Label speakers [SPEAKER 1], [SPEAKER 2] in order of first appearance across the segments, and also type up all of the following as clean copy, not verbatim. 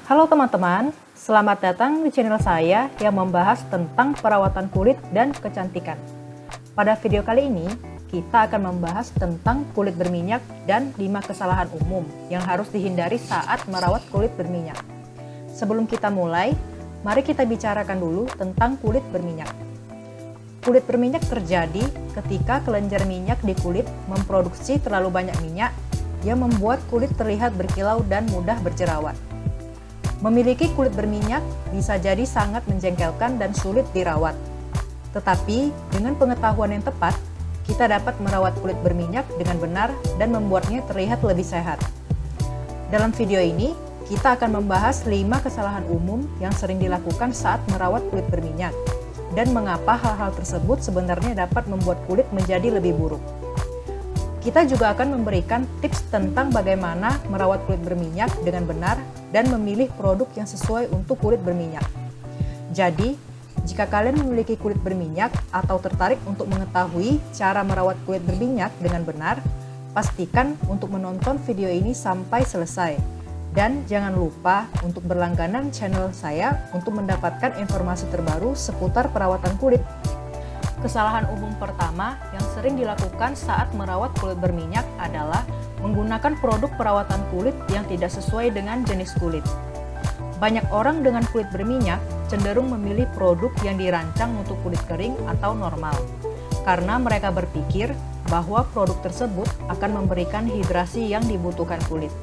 [SPEAKER 1] Halo teman-teman, selamat datang di channel saya yang membahas tentang perawatan kulit dan kecantikan. Pada video kali ini, kita akan membahas tentang kulit berminyak dan 5 kesalahan umum yang harus dihindari saat merawat kulit berminyak. Sebelum kita mulai, mari kita bicarakan dulu tentang kulit berminyak. Kulit berminyak terjadi ketika kelenjar minyak di kulit memproduksi terlalu banyak minyak yang membuat kulit terlihat berkilau dan mudah berjerawat. Memiliki kulit berminyak bisa jadi sangat menjengkelkan dan sulit dirawat. Tetapi, dengan pengetahuan yang tepat, kita dapat merawat kulit berminyak dengan benar dan membuatnya terlihat lebih sehat. Dalam video ini, kita akan membahas 5 kesalahan umum yang sering dilakukan saat merawat kulit berminyak, dan mengapa hal-hal tersebut sebenarnya dapat membuat kulit menjadi lebih buruk. Kita juga akan memberikan tips tentang bagaimana merawat kulit berminyak dengan benar dan memilih produk yang sesuai untuk kulit berminyak. Jadi, jika kalian memiliki kulit berminyak atau tertarik untuk mengetahui cara merawat kulit berminyak dengan benar, pastikan untuk menonton video ini sampai selesai. Dan jangan lupa untuk berlangganan channel saya untuk mendapatkan informasi terbaru seputar perawatan kulit. Kesalahan umum pertama yang sering dilakukan saat merawat kulit berminyak adalah menggunakan produk perawatan kulit yang tidak sesuai dengan jenis kulit. Banyak orang dengan kulit berminyak cenderung memilih produk yang dirancang untuk kulit kering atau normal, karena mereka berpikir bahwa produk tersebut akan memberikan hidrasi yang dibutuhkan kulit.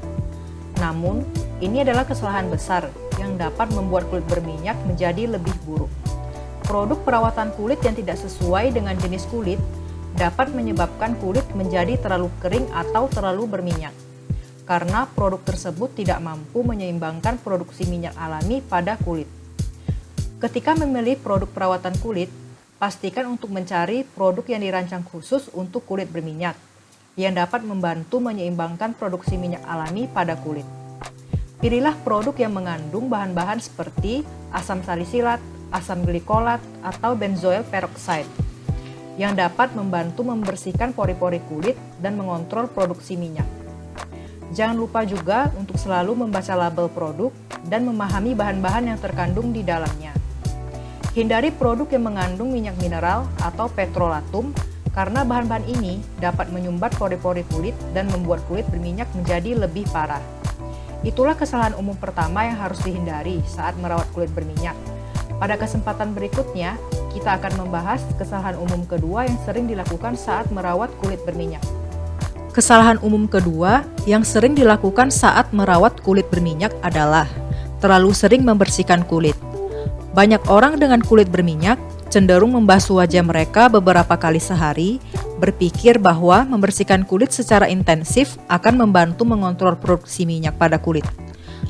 [SPEAKER 1] Namun, ini adalah kesalahan besar yang dapat membuat kulit berminyak menjadi lebih buruk. Produk perawatan kulit yang tidak sesuai dengan jenis kulit dapat menyebabkan kulit menjadi terlalu kering atau terlalu berminyak, karena produk tersebut tidak mampu menyeimbangkan produksi minyak alami pada kulit. Ketika memilih produk perawatan kulit, pastikan untuk mencari produk yang dirancang khusus untuk kulit berminyak, yang dapat membantu menyeimbangkan produksi minyak alami pada kulit. Pilihlah produk yang mengandung bahan-bahan seperti asam salisilat, asam glikolat, atau benzoyl peroxide yang dapat membantu membersihkan pori-pori kulit dan mengontrol produksi minyak. Jangan lupa juga untuk selalu membaca label produk dan memahami bahan-bahan yang terkandung di dalamnya. Hindari produk yang mengandung minyak mineral atau petrolatum karena bahan-bahan ini dapat menyumbat pori-pori kulit dan membuat kulit berminyak menjadi lebih parah. Itulah kesalahan umum pertama yang harus dihindari saat merawat kulit berminyak. Pada kesempatan berikutnya, kita akan membahas kesalahan umum kedua yang sering dilakukan saat merawat kulit berminyak. Kesalahan umum kedua yang sering dilakukan saat merawat kulit berminyak adalah terlalu sering membersihkan kulit. Banyak orang dengan kulit berminyak cenderung membasuh wajah mereka beberapa kali sehari, berpikir bahwa membersihkan kulit secara intensif akan membantu mengontrol produksi minyak pada kulit.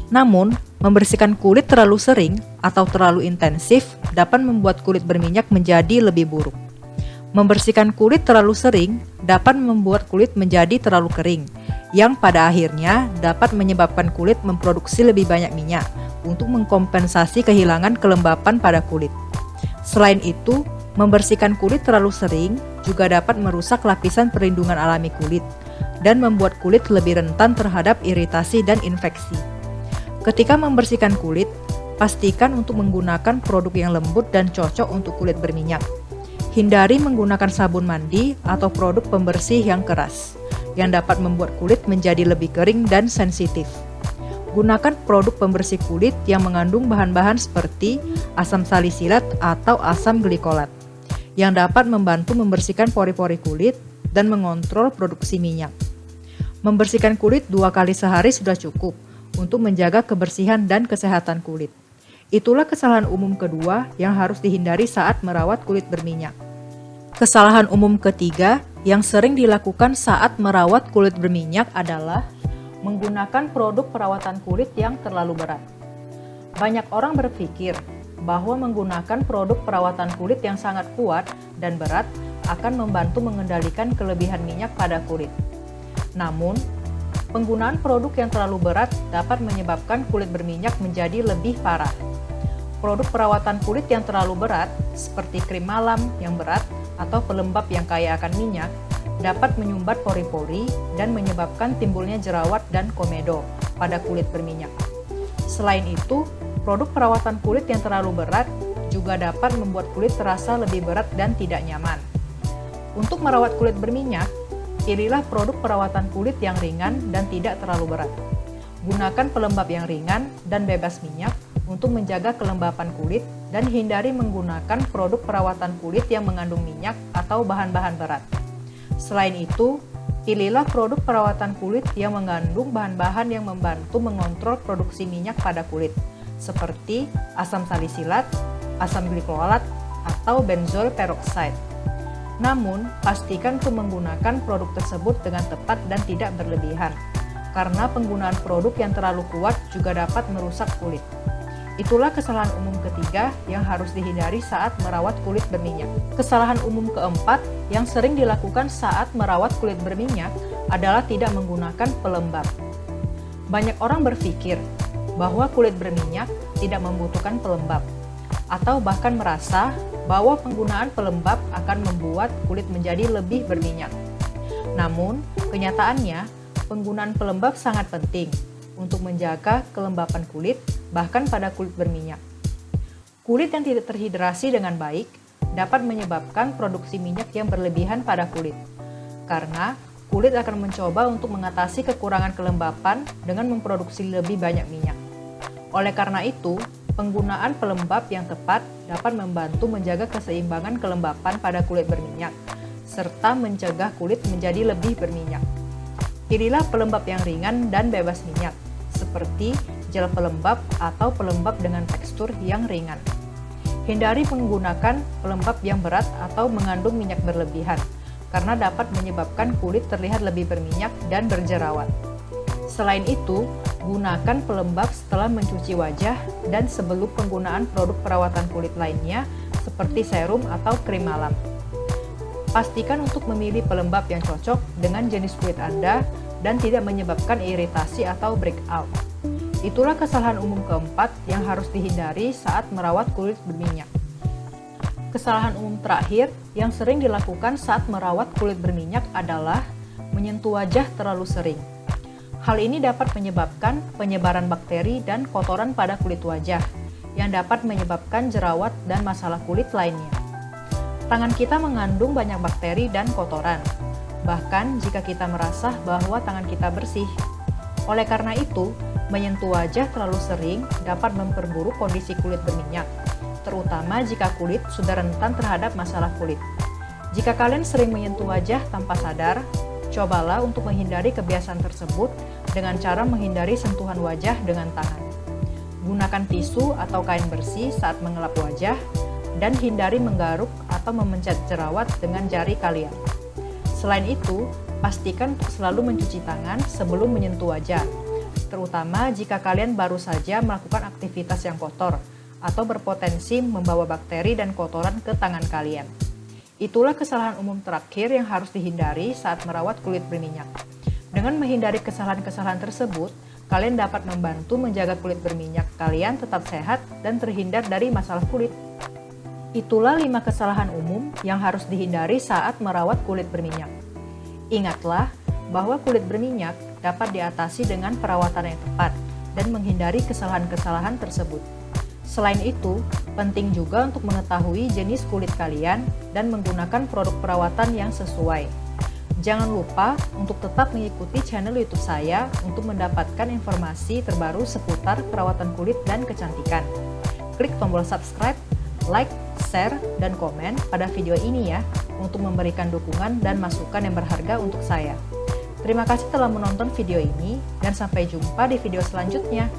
[SPEAKER 1] Namun, membersihkan kulit terlalu sering atau terlalu intensif dapat membuat kulit berminyak menjadi lebih buruk. Membersihkan kulit terlalu sering dapat membuat kulit menjadi terlalu kering, yang pada akhirnya dapat menyebabkan kulit memproduksi lebih banyak minyak untuk mengkompensasi kehilangan kelembapan pada kulit. Selain itu, membersihkan kulit terlalu sering juga dapat merusak lapisan perlindungan alami kulit dan membuat kulit lebih rentan terhadap iritasi dan infeksi. Ketika membersihkan kulit, pastikan untuk menggunakan produk yang lembut dan cocok untuk kulit berminyak. Hindari menggunakan sabun mandi atau produk pembersih yang keras, yang dapat membuat kulit menjadi lebih kering dan sensitif. Gunakan produk pembersih kulit yang mengandung bahan-bahan seperti asam salisilat atau asam glikolat, yang dapat membantu membersihkan pori-pori kulit dan mengontrol produksi minyak. Membersihkan kulit 2 kali sehari sudah cukup untuk menjaga kebersihan dan kesehatan kulit. Itulah kesalahan umum kedua yang harus dihindari saat merawat kulit berminyak. Kesalahan umum ketiga yang sering dilakukan saat merawat kulit berminyak adalah menggunakan produk perawatan kulit yang terlalu berat. Banyak orang berpikir bahwa menggunakan produk perawatan kulit yang sangat kuat dan berat akan membantu mengendalikan kelebihan minyak pada kulit. Namun, penggunaan produk yang terlalu berat dapat menyebabkan kulit berminyak menjadi lebih parah. Produk perawatan kulit yang terlalu berat, seperti krim malam yang berat atau pelembab yang kaya akan minyak, dapat menyumbat pori-pori dan menyebabkan timbulnya jerawat dan komedo pada kulit berminyak. Selain itu, produk perawatan kulit yang terlalu berat juga dapat membuat kulit terasa lebih berat dan tidak nyaman. Untuk merawat kulit berminyak, pilihlah produk perawatan kulit yang ringan dan tidak terlalu berat. Gunakan pelembab yang ringan dan bebas minyak untuk menjaga kelembapan kulit dan hindari menggunakan produk perawatan kulit yang mengandung minyak atau bahan-bahan berat. Selain itu, pilihlah produk perawatan kulit yang mengandung bahan-bahan yang membantu mengontrol produksi minyak pada kulit, seperti asam salisilat, asam glikolat, atau benzol peroxide. Namun, pastikan untuk menggunakan produk tersebut dengan tepat dan tidak berlebihan, karena penggunaan produk yang terlalu kuat juga dapat merusak kulit. Itulah kesalahan umum ketiga yang harus dihindari saat merawat kulit berminyak. Kesalahan umum keempat yang sering dilakukan saat merawat kulit berminyak adalah tidak menggunakan pelembab. Banyak orang berpikir bahwa kulit berminyak tidak membutuhkan pelembab, atau bahkan merasa bahwa penggunaan pelembab akan membuat kulit menjadi lebih berminyak. Namun, kenyataannya, penggunaan pelembab sangat penting untuk menjaga kelembapan kulit, bahkan pada kulit berminyak. Kulit yang tidak terhidrasi dengan baik dapat menyebabkan produksi minyak yang berlebihan pada kulit, karena kulit akan mencoba untuk mengatasi kekurangan kelembapan dengan memproduksi lebih banyak minyak. Oleh karena itu, penggunaan pelembab yang tepat dapat membantu menjaga keseimbangan kelembapan pada kulit berminyak, serta mencegah kulit menjadi lebih berminyak. Pilihlah pelembab yang ringan dan bebas minyak, seperti gel pelembab atau pelembab dengan tekstur yang ringan. Hindari menggunakan pelembab yang berat atau mengandung minyak berlebihan, karena dapat menyebabkan kulit terlihat lebih berminyak dan berjerawat. Selain itu, gunakan pelembab setelah mencuci wajah dan sebelum penggunaan produk perawatan kulit lainnya seperti serum atau krim malam. Pastikan untuk memilih pelembab yang cocok dengan jenis kulit Anda dan tidak menyebabkan iritasi atau breakout. Itulah kesalahan umum keempat yang harus dihindari saat merawat kulit berminyak. Kesalahan umum terakhir yang sering dilakukan saat merawat kulit berminyak adalah menyentuh wajah terlalu sering. Hal ini dapat menyebabkan penyebaran bakteri dan kotoran pada kulit wajah, yang dapat menyebabkan jerawat dan masalah kulit lainnya. Tangan kita mengandung banyak bakteri dan kotoran, bahkan jika kita merasa bahwa tangan kita bersih. Oleh karena itu, menyentuh wajah terlalu sering dapat memperburuk kondisi kulit berminyak, terutama jika kulit sudah rentan terhadap masalah kulit. Jika kalian sering menyentuh wajah tanpa sadar, cobalah untuk menghindari kebiasaan tersebut dengan cara menghindari sentuhan wajah dengan tangan. Gunakan tisu atau kain bersih saat mengelap wajah, dan hindari menggaruk atau memencet jerawat dengan jari kalian. Selain itu, pastikan untuk selalu mencuci tangan sebelum menyentuh wajah, terutama jika kalian baru saja melakukan aktivitas yang kotor atau berpotensi membawa bakteri dan kotoran ke tangan kalian. Itulah kesalahan umum terakhir yang harus dihindari saat merawat kulit berminyak. Dengan menghindari kesalahan-kesalahan tersebut, kalian dapat membantu menjaga kulit berminyak kalian tetap sehat dan terhindar dari masalah kulit. Itulah 5 kesalahan umum yang harus dihindari saat merawat kulit berminyak. Ingatlah bahwa kulit berminyak dapat diatasi dengan perawatan yang tepat dan menghindari kesalahan-kesalahan tersebut. Selain itu, penting juga untuk mengetahui jenis kulit kalian dan menggunakan produk perawatan yang sesuai. Jangan lupa untuk tetap mengikuti channel YouTube saya untuk mendapatkan informasi terbaru seputar perawatan kulit dan kecantikan. Klik tombol subscribe, like, share, dan komen pada video ini ya, untuk memberikan dukungan dan masukan yang berharga untuk saya. Terima kasih telah menonton video ini, dan sampai jumpa di video selanjutnya.